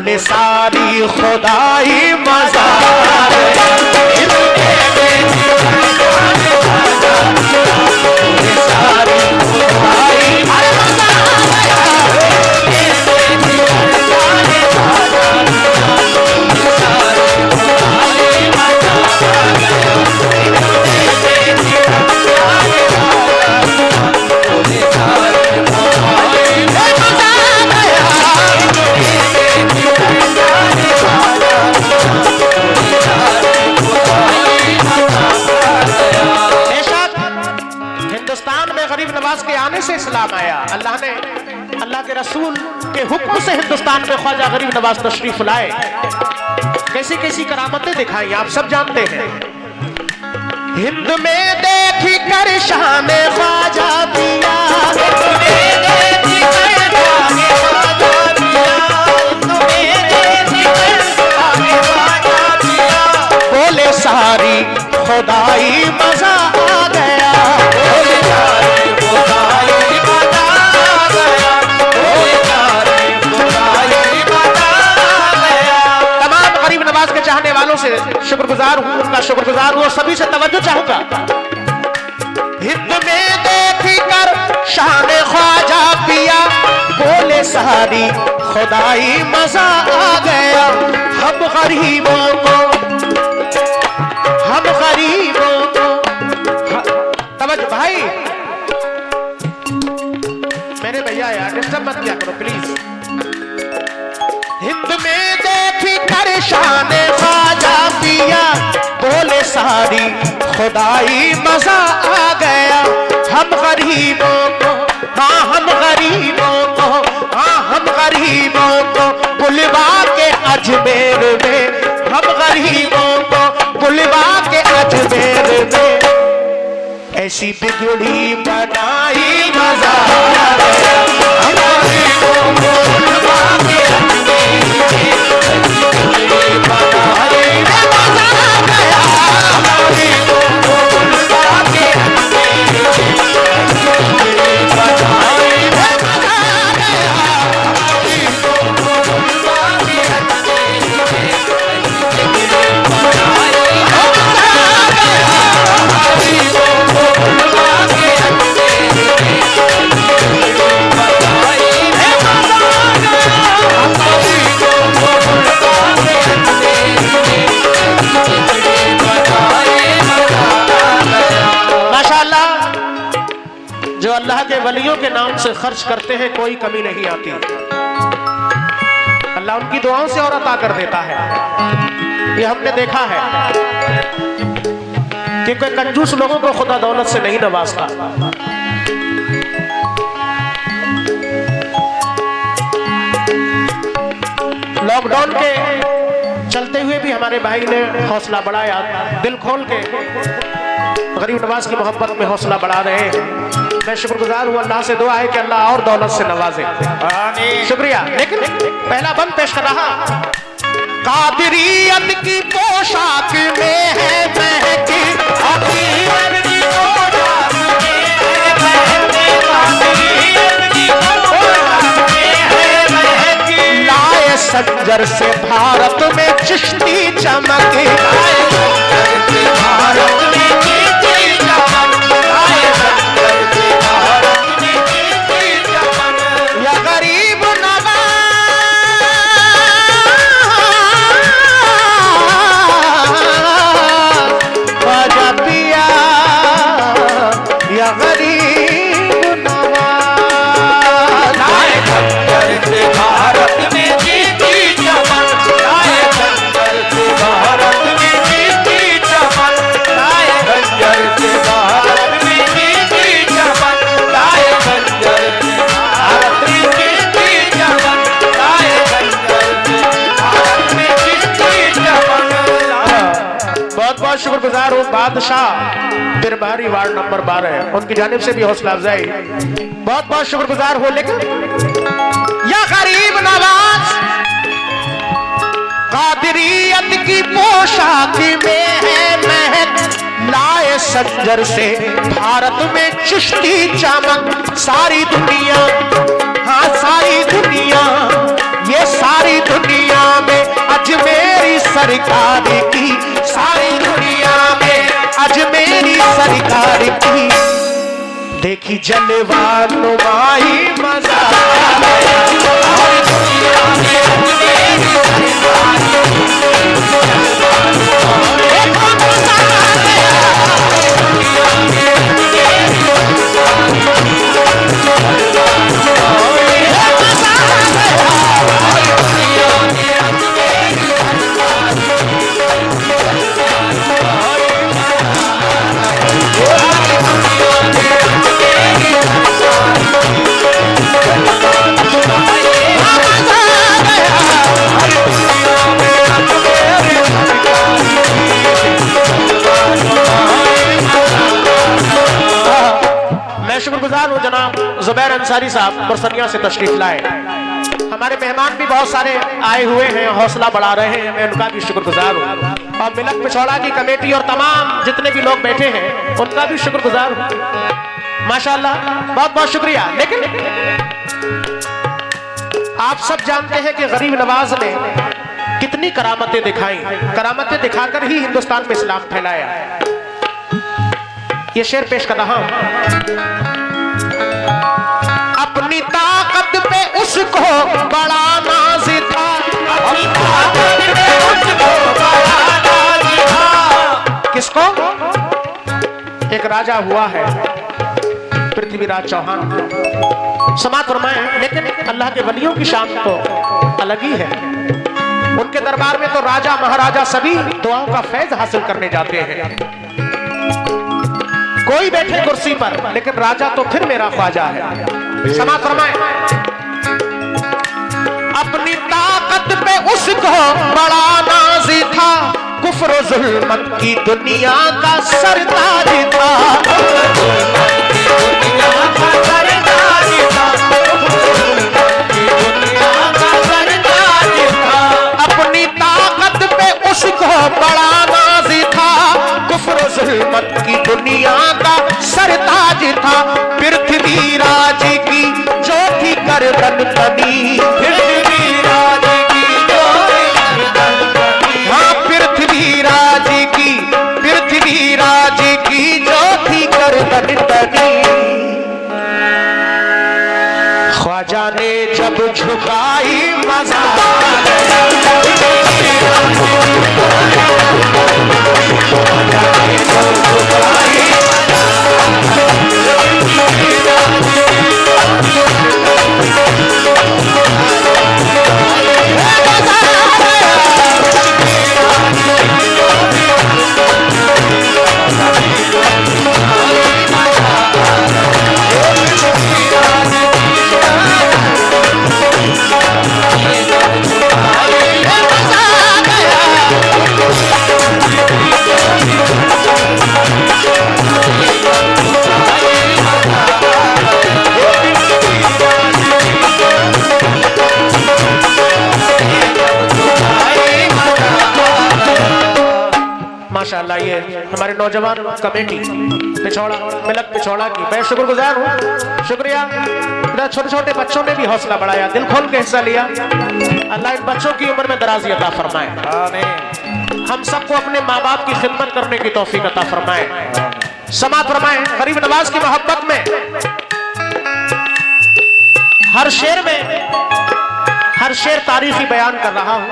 बोले सारी खुदाई मजा से इस्लाम आया। अल्लाह के रसूल के हुक्म से हिंदुस्तान में ख्वाजा गरीब नवाज तशरीफ लाए। कैसी कैसी करामतें दिखाई आप सब जानते हैं। हिंद में देखी कर शान ख्वाजा पिया, बोले सारी खुदाई मजा आ गया, बोले सारी खुदाई मजा आ गया, बोले सारी खुदाई मजा आ गया। तमाम गरीब नवाज के चाहने वालों से शुक्रगुजार हूँ, उनका शुक्रगुजार हूँ, सभी से तवज्जो चाहूंगा। हिंद में देखी कर शान ख्वाजा पिया, बोले सारी खुदाई मजा आ गया। हम गरीबों को, हम गरीबों को, तवज्जो भाई, मेरे भैया यार डिस्टर्ब मत किया करो प्लीज। हिंद में देखी कर शान ख्वाजा पिया, बोले सारी खुदाई मजा आ गया। हम गरीबों को, हाँ हम गरीबों को, हाँ हम गरीबों को बुलवा के अजमेर में, हम गरीबों को बुलवा के अजमेर में ऐसी बिगड़ी बनाई मजा आ गया। हम गरीबों को बुलवा के अजमेर में ऐसी बिगड़ी बनाई मजा आ गया। हम गरीबों को बुलवा के अजमेर में ऐसी बिगड़ी बनाई मजा आ गया। हम गरीबों को बुलवा के अजमेर में ऐसी बिगड़ी बनाई जो अल्लाह के वलियों के नाम से खर्च करते हैं कोई कमी नहीं आती। अल्लाह उनकी दुआओं से और अता कर देता है। ये हमने देखा है कि कोई कंजूस लोगों को खुदा दौलत से नहीं नवाजता। लॉकडाउन के चलते हुए भी हमारे भाई ने हौसला बढ़ाया, दिल खोल के गरीब नवाज की मोहब्बत में हौसला बढ़ा रहे हैं। मैं शुक्रगुजार हूँ, अल्लाह से दुआ है कि अल्लाह और दौलत से नवाजे। शुक्रिया। लेकिन पहला बंद पेश कर रहा, कादरियत की पोशाक में है महकी, हकीकत की पोशाक में है महकी, कादरियत की पोशाक में है महकी। लाए संजर से भारत में चिश्ती चमकी, लाए संजर से भारत में चिश्ती चमक, लाए संजर से भारत में चिश्ती चमक। या गरीब नवाज ख्वाजा पिया, या गरीब नवाज। लाए संजर से भारत में चिश्ती चमक, लाए संजर से भारत में चिश्ती चमक, लाए संजर से भारत में चिश्ती चमक, लाए संजर से भारत में चिश्ती चमक, लाए संजर से भारत में चिश्ती चमक। बहुत बहुत शुक्रगुजार हूँ बादशाह बिरबारी वार्ड नंबर 12, उनकी जानिब से भी हौसला अफजाई, बहुत बहुत शुक्रगुजार हो। लेकिन या गरीब नवाज कादरियत की पोशाक में है महक, लाए संजर से भारत में चिश्ती चमक। सारी दुनिया, हाँ सारी दुनिया, ये सारी दुनिया मेरी सरकार की, सारी दुनिया में अजमेरी सरकार की। देखी जलवा नुमाई मजा सारी दुनिया में अजमेरी सरकार शुक्रगुजार हूँ जनाब जुबैर अंसारी साहब बरसनिया से तशरीफ लाए। हमारे मेहमान भी बहुत सारे आए हुए हैं, हौसला बढ़ा रहे हैं, मैं उनका भी शुक्रगुजार हूँ। और मिलक पिछौड़ा की कमेटी और तमाम जितने भी लोग बैठे हैं उनका भी शुक्रगुजार हूँ। माशाअल्लाह, बहुत बहुत शुक्रिया। लेकिन आप सब जानते हैं कि गरीब नवाज ने कितनी करामतें दिखाई, करामतें दिखाकर ही हिंदुस्तान में इस्लाम फैलाया। ये शेर पेश कर रहा हूं। अपनी ताकत पे उसको बड़ा नाज था, अपनी ताकत पे उसको बड़ा नाज था। किसको? एक राजा हुआ है पृथ्वीराज चौहान, समात फरमाए। लेकिन अल्लाह के वलियों की शान तो अलग ही है। उनके दरबार में तो राजा महाराजा सभी दुआओं का फैज हासिल करने जाते हैं। कोई बैठे कुर्सी पर, लेकिन राजा तो फिर मेरा ख्वाजा है। समात फरमाए। अपनी ताकत पे उसको बड़ा नाज था, कुफ्र जुल्मत की दुनिया का सरताज था। अपनी ताकत पे उसको बड़ा नाज था, कुफ्र जुल्मत की दुनिया का सरताज था। पृथ्वीराज की जो थी गर्दन कनी, पृथ्वीराज की जो थी गर्दन कनी, हाँ पृथ्वीराज की जो थी गर्दन कनी। ख्वाजा ने जब झुकाई मजा माशाअल्लाह। ये हमारे नौजवान कमेटी पिछौड़ा मिलक पिछौड़ा की मैं शुक्रगुजार हूँ। शुक्रिया। छोटे छोटे बच्चों ने भी हौसला बढ़ाया, दिल खोल के हिस्सा लिया। अल्लाह इन बच्चों की उम्र में दराज़ी अता फरमाए। आमीन। हम सबको अपने माँ बाप की खिदमत करने की तौफीक अता फरमाए। समात फरमाए। गरीब नवाज की मोहब्बत में हर शेर तारीखी बयान कर रहा हूँ।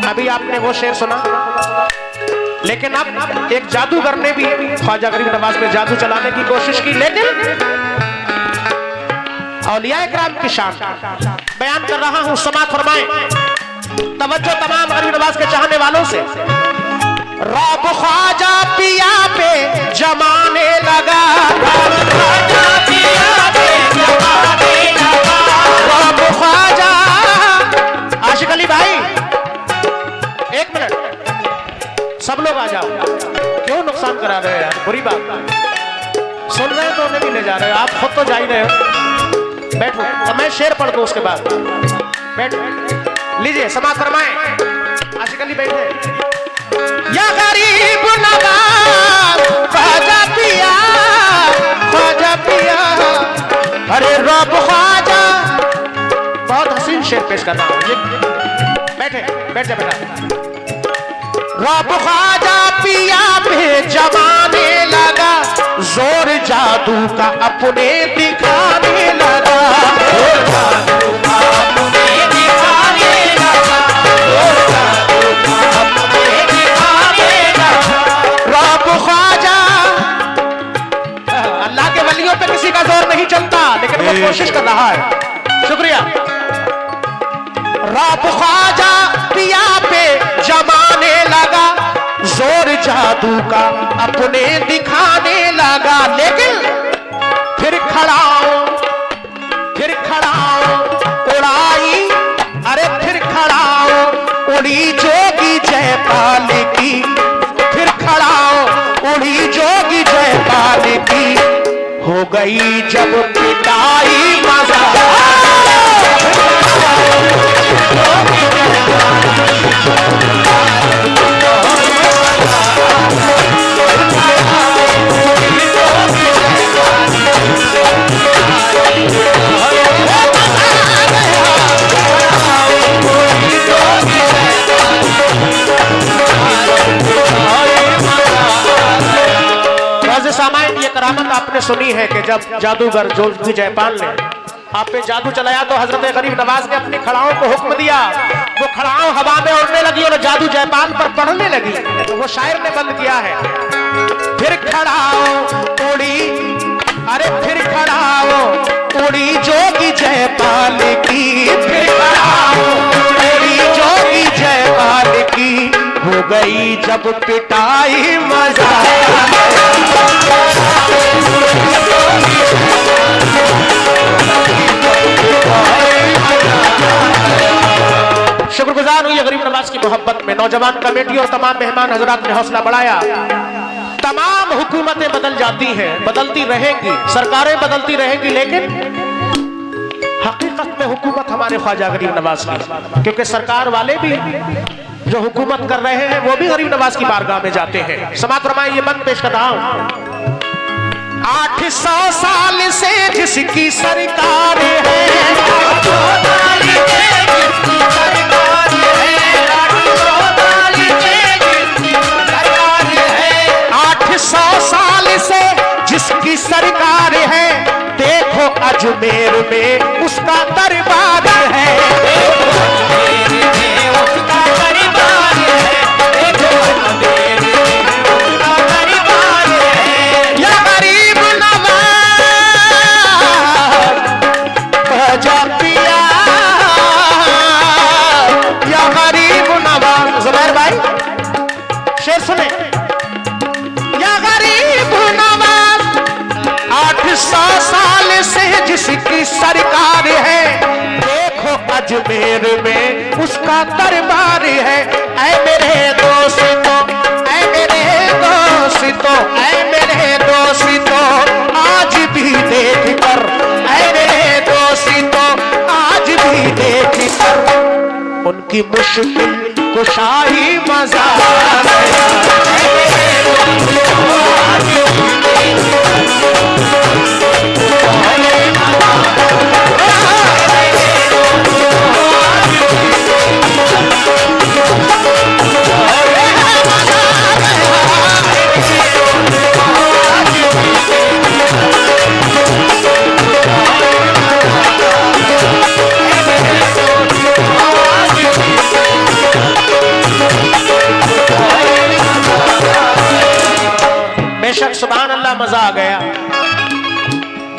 अभी आपने वो शेर सुना, लेकिन अब एक जादूगर ने भी ख्वाजा गरीब नवाज पे जादू चलाने की कोशिश की, लेकिन औलिया इकराम की शान बयान कर रहा हूं। समात फरमाएं। तवज्जो तमाम गरीब नवाज के चाहने वालों से। रब ख्वाजा पिया पे जमाने लगा, ख्वाजा पिया पे जमाने लगा, रब ख्वाजा। आशिक अली भाई एक मिनट, सब लोग आ जाओ। क्यों नुकसान करा रहे हो यार, बुरी बात। सुन रहे हो तो उन्हें भी ले जा रहे हो, आप खुद तो जा ही रहे हो। बैठो, अब मैं शेर पढ़ दूं उसके बाद। बैठ लीजिए, समात फरमाएं। आशिक अली बैठे। या गरीब नवाज ख्वाजा पिया, ख्वाजा पिया, अरे रब ख्वाजा। बहुत हसीन शेर पेश करना। बैठे, बैठ जा बेटा। रब ख्वाजा पिया पे जमाने लगा, जोर जादू का अपने दिखाने लगा, जोर जादू का अपने दिखाने लगा, जोर जादू का अपने दिखाने लगा। रब ख्वाजा, अल्लाह के वलियों पे किसी का जोर नहीं चलता, लेकिन वो कोशिश कर रहा है। शुक्रिया। रब ख्वाजा पिया पे जमाने लगा, जोर जादू का अपने दिखाने लगा, लेकिन फिर खड़ाओ उड़ाई, अरे फिर खड़ाओ उड़ी जोगी जयपाल की, फिर खड़ाओ उड़ी जोगी जयपाल की, हो गई जब पिटाई मजा। सामाइन ये करामत आपने सुनी है कि जब जादूगर जोगी जयपाल ने आप पे जादू चलाया तो हजरत गरीब नवाज ने अपनी खड़ाओं को हुक्म दिया, वो खड़ाओं हवा में उड़ने लगी और जादू जयपाल पर पड़ने लगी। तो वो शायर ने बंद किया है, फिर खड़ाओ उड़ी, अरे फिर खड़ाओ उड़ी जोगी जयपाल की, फिर खड़ाओ उड़ी जोगी जयपाल की, हो गई जब पिटाई मजा। शुक्रगुजार हुई गरीब नवाज की मोहब्बत में नौजवान कमेटी और तमाम मेहमान हजरात ने हौसला बढ़ाया। तमाम हुकूमतें बदल जाती हैं, बदलती रहेंगी, सरकारें बदलती रहेंगी, लेकिन हकीकत में हुकूमत हमारे ख्वाजा गरीब नवाज की, क्योंकि सरकार वाले भी जो हुकूमत कर रहे हैं वो भी गरीब नवाज की बारगाह में जाते हैं। समात फरमाइए, ये बंद पेश कर रहा हूं। 800 साल से जिसकी सरकार है, 800 साल से जिसकी सरकार है, देखो अजमेर में उसका दरबार है, उसका दरबार है, देखो अजमेर में उसका दरबार है। या गरीब नवाज ख्वाजा पिया, या गरीब नवाज। जुबैर भाई शेर सुने। 800 साल से जिसकी सरकार है, देखो अजमेर में उसका दरबार है। ऐ मेरे दोस्तों, ऐ मेरे दोस्तों, ऐ मेरे दोस्तों, आज भी देख कर, ऐ मेरे दोस्तों, आज भी देख कर उनकी मुश्किल कुशाई मजा। बेशक सुभान अल्लाह, मजा आ गया।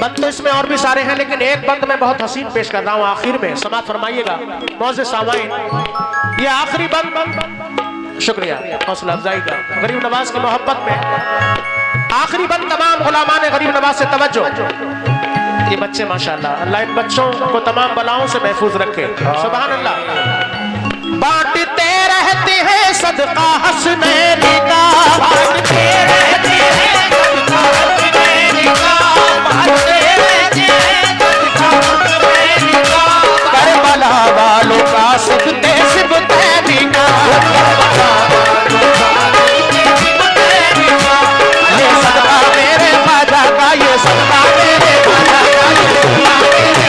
बंद तो इसमें और भी सारे हैं, लेकिन एक बंद मैं बहुत हसीन पेश कर रहा हूं आखिर में। समात फरमाइएगा मौज़े सामाइन, ये आखिरी बंद। शुक्रिया हौसला अफजाई का गरीब नवाज की मोहब्बत में। आखिरी बंद तमाम गुलामान गरीब नवाज से तवज्जो। ये बच्चे माशाअल्लाह, अल्लाह इन बच्चों को तमाम बलाओं से महफूज रखे। सुभान अल्लाह। बांटते रहते हैं सदका हसनैन का, बांटते रहते हैं सदका हसनैन का, बांटते रहते हैं सदका हसनैन का, करबला वालों का सिबते सिबते का, ये सदका मेरे ख्वाजा का, ये सदका मेरे ख्वाजा का, ये सदका मेरे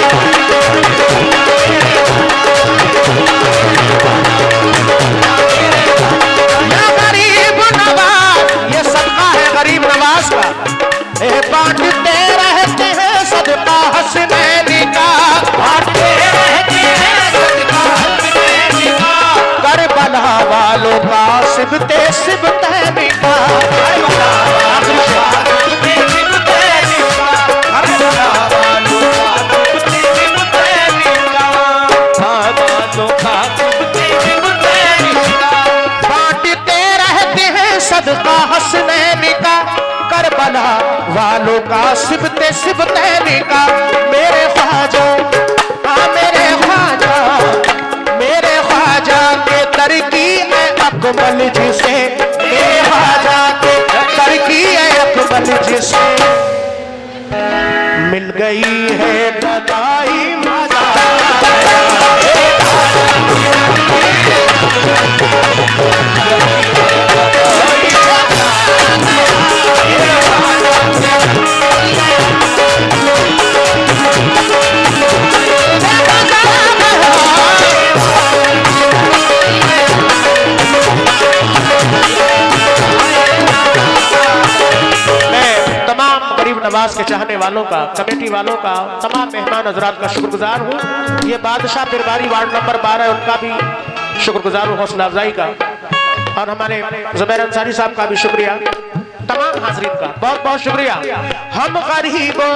हसनैन का, करबला वालों का सिबते सिबते का। मेरे ख्वाजा, हाँ मेरे ख्वाजा, मेरे ख्वाजा के दर की है अकमल जिसे, मेरे ख्वाजा के दर की है अकमल जिसे मिल गई है गदाई मजा। नवाज के चाहने वालों का, कमेटी वालों का, तमाम मेहमान हजरात का शुक्रगुजार हूँ। ये बादशाह पिरवारी वार्ड नंबर 12 उनका भी शुक्रगुजार हूँ, हौसला अफजाई का। और हमारे जुबैर अंसारी साहब का भी शुक्रिया, तमाम हाजरीन का बहुत बहुत शुक्रिया। हम गरीबों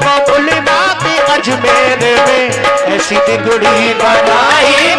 को उलमा के अजमेर में ऐसी तिगड़ी बनाई।